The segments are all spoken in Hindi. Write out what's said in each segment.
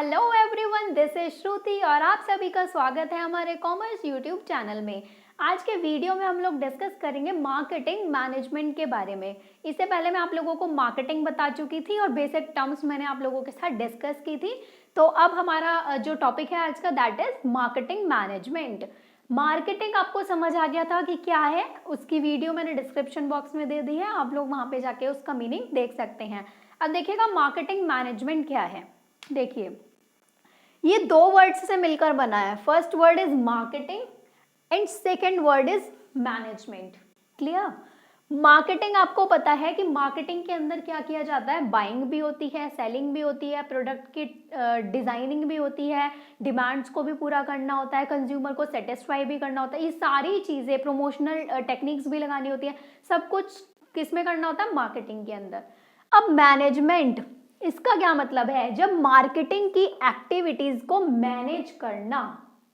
हेलो एवरीवन, दिस इज श्रुति और आप सभी का स्वागत है हमारे कॉमर्स यूट्यूब चैनल में। आज के वीडियो में हम लोग डिस्कस करेंगे मार्केटिंग मैनेजमेंट के बारे में। इससे पहले मैं आप लोगों को मार्केटिंग बता चुकी थी और बेसिक टर्म्स मैंने आप लोगों के साथ डिस्कस की थी। तो अब हमारा जो टॉपिक है आज का that is marketing management. Marketing आपको समझ आ गया था कि क्या है, उसकी वीडियो मैंने डिस्क्रिप्शन बॉक्स में दे दी है, आप लोग वहां पे जाके उसका मीनिंग देख सकते हैं। अब देखिएगा मार्केटिंग मैनेजमेंट क्या है। देखिए, ये दो वर्ड्स से मिलकर बना है। First word is marketing and second word is management. Clear? Marketing आपको पता है कि मार्केटिंग के अंदर क्या किया जाता है, बाइंग भी होती है, सेलिंग भी होती है, प्रोडक्ट की डिजाइनिंग भी होती है, डिमांड्स को भी पूरा करना होता है, कंज्यूमर को सेटिस्फाई भी करना होता है। ये सारी चीजें, प्रमोशनल टेक्निक्स भी लगानी होती है, सब कुछ किसमें करना होता है, मार्केटिंग के अंदर। अब मैनेजमेंट, इसका क्या मतलब है, जब मार्केटिंग की एक्टिविटीज को मैनेज करना,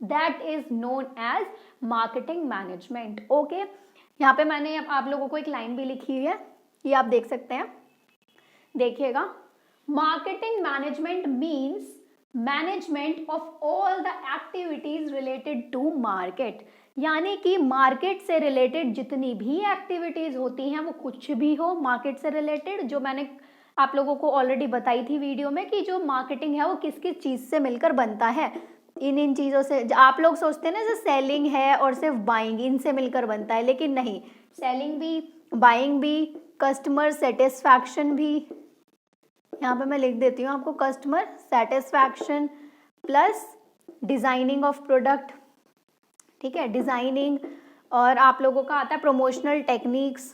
that is known as marketing management. Okay, यहाँ पे मैंने आप लोगों को एक लाइन भी लिखी हुई है, ये आप देख सकते हैं। देखिएगा, marketing management means management of all the activities related to market. यानी कि मार्केट से रिलेटेड जितनी भी एक्टिविटीज होती हैं, वो कुछ भी हो मार्केट से रिलेटेड, जो मैंने आप लोगों को ऑलरेडी बताई थी वीडियो में कि जो मार्केटिंग है वो किस किस चीज से मिलकर बनता है। इन चीजों से आप लोग सोचते हैं ना, जैसे सेलिंग है और सिर्फ बाइंग, इनसे मिलकर बनता है, लेकिन नहीं, सेलिंग भी, बाइंग भी, कस्टमर सेटिस्फैक्शन भी, यहाँ पे मैं लिख देती हूँ आपको, customer satisfaction plus designing of product. ठीक है, डिजाइनिंग, और आप लोगों का आता है प्रमोशनल टेक्निक्स,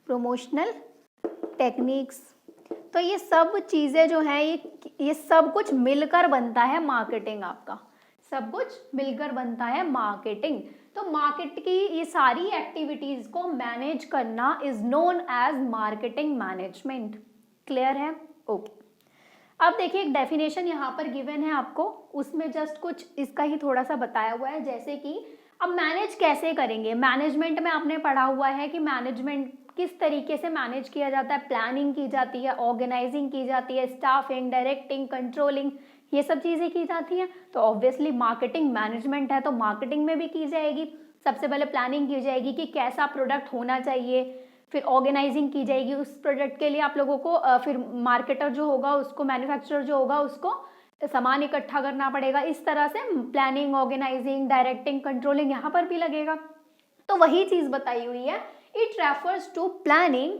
प्रमोशनल टेक्निक्स। तो ये सब चीजें जो हैं, ये सब कुछ मिलकर बनता है मार्केटिंग। आपका सब कुछ मिलकर बनता है मार्केटिंग। तो मार्केट की ये सारी एक्टिविटीज को मैनेज करना is known as marketing management. Clear है? ओके। अब देखिए, एक डेफिनेशन यहाँ पर गिवन है आपको, उसमें जस्ट कुछ इसका ही थोड़ा सा बताया हुआ है। जैसे कि अब मैनेज कैसे करेंगे, मैनेजमेंट में आपने पढ़ा हुआ है कि मैनेजमेंट किस तरीके से मैनेज किया जाता है, प्लानिंग की जाती है, ऑर्गेनाइजिंग की जाती है, स्टाफिंग, डायरेक्टिंग, कंट्रोलिंग, ये सब चीजें की जाती हैं। तो ऑब्वियसली मार्केटिंग मैनेजमेंट है, तो मार्केटिंग में भी की जाएगी। सबसे पहले प्लानिंग की जाएगी कि कैसा प्रोडक्ट होना चाहिए, फिर ऑर्गेनाइजिंग की जाएगी उस प्रोडक्ट के लिए। आप लोगों को फिर मार्केटर जो होगा उसको, मैन्युफैक्चरर जो होगा उसको सामान इकट्ठा करना पड़ेगा। इस तरह से प्लानिंग, ऑर्गेनाइजिंग, डायरेक्टिंग, कंट्रोलिंग यहाँ पर भी लगेगा। तो वही चीज बताई हुई है, it refers to planning,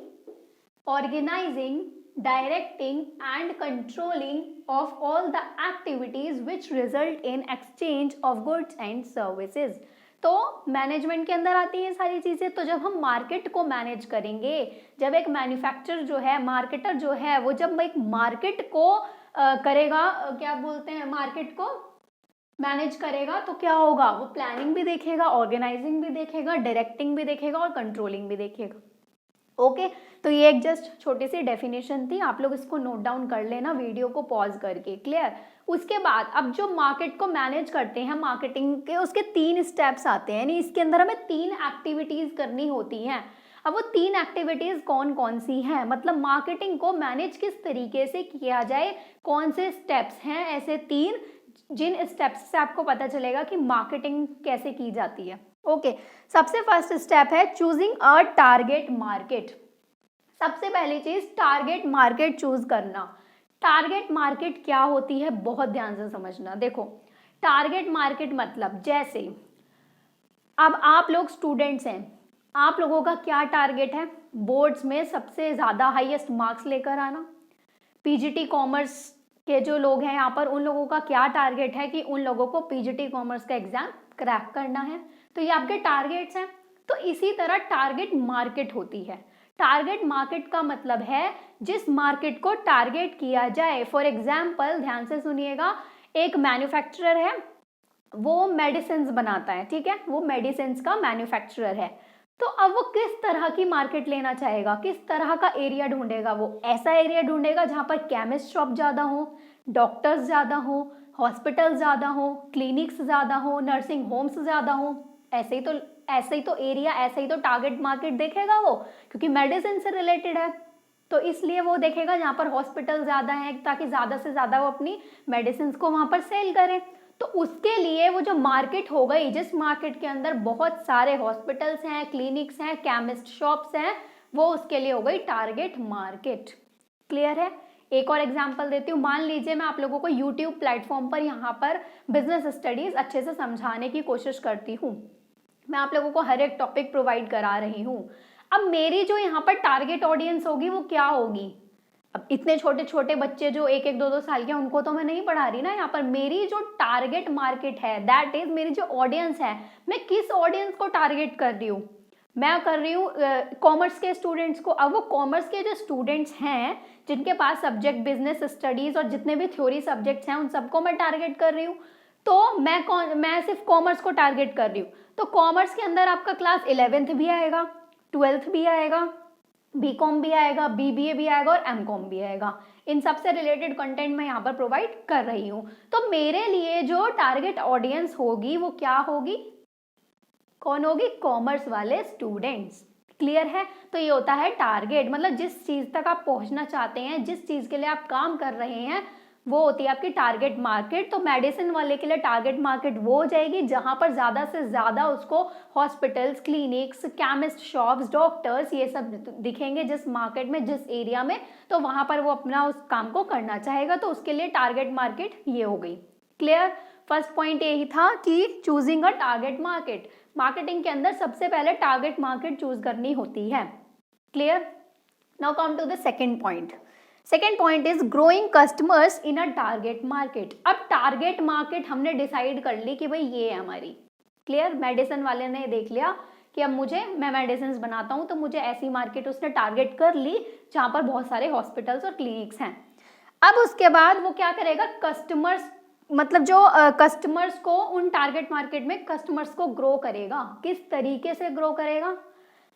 organizing, directing and controlling of all the activities which result in exchange of goods and services। तो मैनेजमेंट के अंदर आती है सारी चीजें। तो जब हम मार्केट को मैनेज करेंगे, जब एक मैन्युफैक्चरर जो है, मार्केटर जो है, वो जब एक मार्केट को करेगा, क्या बोलते हैं, मार्केट को मैनेज करेगा, तो क्या होगा, वो प्लानिंग भी देखेगा, ऑर्गेनाइजिंग भी देखेगा, डायरेक्टिंग भी देखेगा और कंट्रोलिंग भी देखेगा। ओके, तो ये एक जस्ट छोटी सी डेफिनेशन थी, आप लोग इसको नोट डाउन कर लेना वीडियो को पॉज करके। क्लियर? उसके बाद अब जो मार्केट को मैनेज करते हैं, मार्केटिंग के उसके 3 स्टेप्स आते हैं, यानी इसके अंदर हमें 3 एक्टिविटीज करनी होती हैं। अब वो 3 एक्टिविटीज कौन कौन सी हैं, मतलब मार्केटिंग को मैनेज किस तरीके से किया जाए, कौन से स्टेप्स हैं ऐसे 3, जिन स्टेप्स से आपको पता चलेगा कि मार्केटिंग कैसे की जाती है। ओके, सबसे फर्स्ट स्टेप है चूजिंग अ टारगेट मार्केट। सबसे पहली चीज टारगेट मार्केट चूज करना। टारगेट मार्केट क्या होती है, बहुत ध्यान से समझना। देखो, टारगेट मार्केट मतलब, जैसे अब आप लोग स्टूडेंट्स हैं, आप लोगों का क्या टारगेट है, बोर्ड्स में सबसे ज्यादा हाईएस्ट मार्क्स लेकर आना। पीजीटी कॉमर्स के जो लोग हैं यहाँ पर, उन लोगों का क्या टारगेट है कि उन लोगों को पीजीटी कॉमर्स का एग्जाम क्रैक करना है। तो ये आपके टारगेट्स हैं। तो इसी तरह टारगेट मार्केट होती है। टारगेट मार्केट का मतलब है जिस मार्केट को टारगेट किया जाए। फॉर एग्जाम्पल, ध्यान से सुनिएगा, एक मैन्युफैक्चरर है, वो मेडिसिन बनाता है, ठीक है, वो मेडिसिन का मैन्युफैक्चरर है। तो अब वो किस तरह की मार्केट लेना चाहेगा, किस तरह का एरिया ढूंढेगा, वो ऐसा एरिया ढूंढेगा जहां पर केमिस्ट शॉप ज्यादा हो, डॉक्टर्स ज्यादा हो, हॉस्पिटल ज्यादा हो, क्लिनिक्स ज्यादा हो, नर्सिंग होम्स ज्यादा हो। ऐसे ही तो एरिया, ऐसे ही तो टारगेट मार्केट देखेगा वो, क्योंकि मेडिसिन से रिलेटेड है। तो इसलिए वो देखेगा जहाँ पर हॉस्पिटल ज़्यादा हैं ताकि ज़्यादा से ज़्यादा वो अपनी मेडिसिन को वहाँ पर सेल करें। तो उसके लिए वो जो मार्केट हो गई, जिस मार्केट के अंदर बहुत सारे हॉस्पिटल्स हैं, क्लिनिक्स हैं, केमिस्ट शॉप्स हैं, वो उसके लिए हो गई टारगेट मार्केट। क्लियर है? एक और एग्जांपल देती हूँ। मान लीजिए मैं आप लोगों को यूट्यूब प्लेटफॉर्म पर यहाँ पर बिजनेस स्टडीज अच्छे से समझाने की कोशिश करती हूँ, मैं आप लोगों को हर एक टॉपिक प्रोवाइड करा रही हूँ। अब मेरी जो यहाँ पर टारगेट ऑडियंस होगी वो क्या होगी? अब इतने छोटे छोटे बच्चे जो 1-1, 2-2 साल के, उनको तो मैं नहीं पढ़ा रही ना। यहाँ पर मेरी जो टारगेट मार्केट है, दैट इज मेरी जो ऑडियंस है, मैं किस ऑडियंस को टारगेट कर रही हूँ? मैं कर रही हूँ कॉमर्स के स्टूडेंट्स को। अब वो कॉमर्स के जो स्टूडेंट्स हैं जिनके पास सब्जेक्ट बिजनेस स्टडीज और जितने भी थ्योरी सब्जेक्ट्स हैं, उन सबको मैं टारगेट कर रही हूँ। तो मैं सिर्फ कॉमर्स को टारगेट कर रही हूँ। तो कॉमर्स के अंदर आपका क्लास 11th भी आएगा, 12th भी आएगा, बीकॉम भी आएगा, बीबीए भी आएगा और एमकॉम भी आएगा। इन सब से रिलेटेड कंटेंट मैं यहाँ पर प्रोवाइड कर रही हूँ। तो मेरे लिए जो टारगेट ऑडियंस होगी वो क्या होगी? कौन होगी? कॉमर्स वाले स्टूडेंट्स। क्लियर है? तो ये होता है टारगेट, मतलब जिस चीज तक आप पहुंचना चाहते हैं, जिस चीज के लिए आप काम कर रहे हैं, वो होती है आपकी टारगेट मार्केट। तो मेडिसिन वाले के लिए टारगेट मार्केट वो हो जाएगी जहां पर ज्यादा से ज्यादा उसको hospitals, clinics, chemist shops, doctors, ये सब दिखेंगे जिस मार्केट में, जिस एरिया में, तो वहां पर वो अपना उस काम को करना चाहेगा। तो उसके लिए टारगेट मार्केट ये हो गई। क्लियर? फर्स्ट पॉइंट यही था कि choosing a target market. Marketing के अंदर सबसे पहले टारगेट मार्केट चूज करनी होती है। Clear? Now come to the second point. Second point is growing customers in a target market. अब टारगेट मार्केट हमने डिसाइड कर ली कि भाई ये है हमारी। क्लियर? मेडिसिन वाले ने देख लिया कि अब मैं मेडिसिन बनाता हूं, तो मुझे ऐसी मार्केट उसने टारगेट कर ली जहां पर बहुत सारे हॉस्पिटल्स और क्लिनिक्स हैं। अब उसके बाद वो क्या करेगा? कस्टमर्स, मतलब जो कस्टमर्स को, उन टारगेट मार्केट में कस्टमर्स को ग्रो करेगा। किस तरीके से ग्रो करेगा?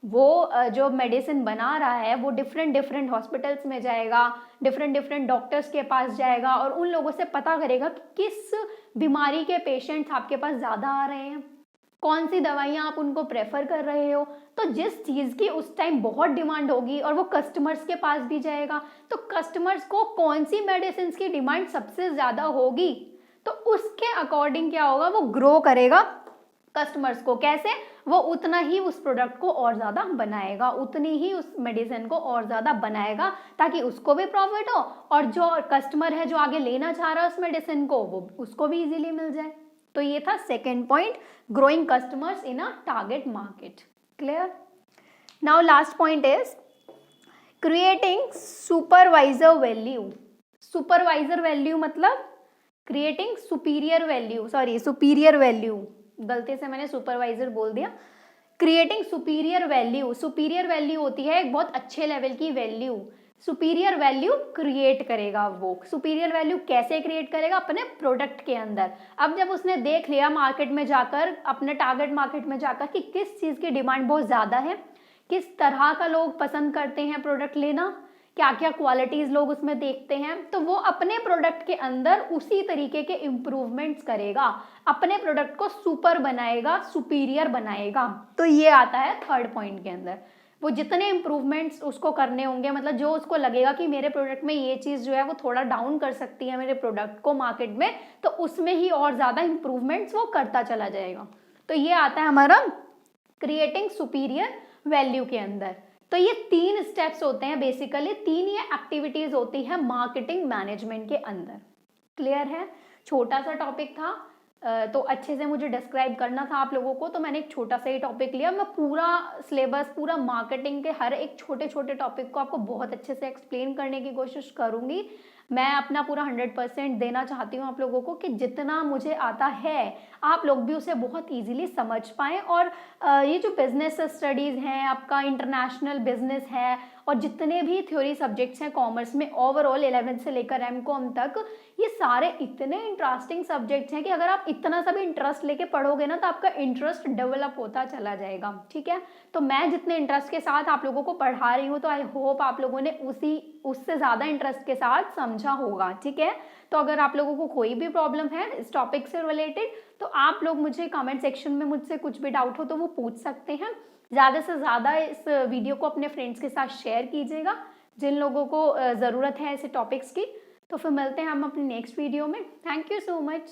वो जो मेडिसिन बना रहा है वो डिफरेंट डिफरेंट हॉस्पिटल्स में जाएगा, डिफरेंट डिफरेंट डॉक्टर्स के पास जाएगा और उन लोगों से पता करेगा कि किस बीमारी के पेशेंट्स आपके पास ज़्यादा आ रहे हैं, कौन सी दवाइयाँ आप उनको प्रेफर कर रहे हो। तो जिस चीज़ की उस टाइम बहुत डिमांड होगी और वो कस्टमर्स के पास भी जाएगा, तो कस्टमर्स को कौन सी मेडिसिन की डिमांड सबसे ज़्यादा होगी, तो उसके अकॉर्डिंग क्या होगा? वो ग्रो करेगा कस्टमर्स को। कैसे? वो उतना ही उस प्रोडक्ट को और ज्यादा बनाएगा, उतनी ही उस मेडिसिन को और ज्यादा बनाएगा, ताकि उसको भी प्रॉफिट हो और जो कस्टमर है जो आगे लेना चाह रहा है उस मेडिसिन को, वो उसको भी इजीली मिल जाए। तो ये था second point, growing customers in a target market. Clear? Now last point is creating supervisor value. Supervisor value मतलब क्रिएटिंग सुपीरियर वैल्यू, गलती से मैंने सुपरवाइजर बोल दिया। Creating superior value. Superior value होती है एक बहुत अच्छे लेवल की वैल्यू। सुपीरियर वैल्यू क्रिएट करेगा वो। सुपीरियर वैल्यू कैसे क्रिएट करेगा? अपने प्रोडक्ट के अंदर। अब जब उसने देख लिया मार्केट में जाकर, अपने टारगेट मार्केट में जाकर कि किस चीज़ की डिमांड बहुत ज़्यादा है, किस तरह का लोग पसंद करते हैं प्रोडक्ट लेना, क्या क्या क्वालिटीज लोग उसमें देखते हैं, तो वो अपने प्रोडक्ट के अंदर उसी तरीके के इम्प्रूवमेंट्स करेगा, अपने प्रोडक्ट को सुपर बनाएगा, सुपीरियर बनाएगा। तो ये आता है थर्ड पॉइंट के अंदर। वो जितने इम्प्रूवमेंट्स उसको करने होंगे, मतलब जो उसको लगेगा कि मेरे प्रोडक्ट में ये चीज़ जो है वो थोड़ा डाउन कर सकती है मेरे प्रोडक्ट को मार्केट में, तो उसमें ही और ज़्यादा इम्प्रूवमेंट्स वो करता चला जाएगा। तो ये आता है हमारा क्रिएटिंग सुपीरियर वैल्यू के अंदर। तो ये 3 स्टेप्स होते हैं बेसिकली, 3 ये एक्टिविटीज होती है मार्केटिंग मैनेजमेंट के अंदर। क्लियर है? छोटा सा टॉपिक था, तो अच्छे से मुझे डिस्क्राइब करना था आप लोगों को, तो मैंने एक छोटा सा ही टॉपिक लिया। मैं पूरा सिलेबस, पूरा मार्केटिंग के हर एक छोटे छोटे टॉपिक को आपको बहुत अच्छे से एक्सप्लेन करने की कोशिश करूंगी। मैं अपना पूरा 100% देना चाहती हूँ आप लोगों को कि जितना मुझे आता है आप लोग भी उसे बहुत इजीली समझ पाएं। और ये जो बिजनेस स्टडीज़ हैं, आपका इंटरनेशनल बिजनेस है, और जितने भी थ्योरी सब्जेक्ट्स हैं कॉमर्स में, ओवरऑल 11th से लेकर एमकॉम तक, ये सारे इतने इंटरेस्टिंग सब्जेक्ट्स हैं कि अगर आप इतना सा भी इंटरेस्ट लेके पढ़ोगे ना, तो आपका इंटरेस्ट डेवलप होता चला जाएगा। ठीक है? तो मैं जितने इंटरेस्ट के साथ आप लोगों को पढ़ा रही हूँ, तो आई होप आप लोगों ने उससे ज़्यादा इंटरेस्ट के साथ समझा होगा। ठीक है? तो अगर आप लोगों को कोई भी प्रॉब्लम है इस टॉपिक से रिलेटेड, तो आप लोग मुझे कमेंट सेक्शन में मुझसे कुछ भी डाउट हो तो वो पूछ सकते हैं। ज़्यादा से ज़्यादा इस वीडियो को अपने फ्रेंड्स के साथ शेयर कीजिएगा जिन लोगों को ज़रूरत है ऐसे टॉपिक्स की। तो फिर मिलते हैं हम अपने नेक्स्ट वीडियो में। Thank you so much.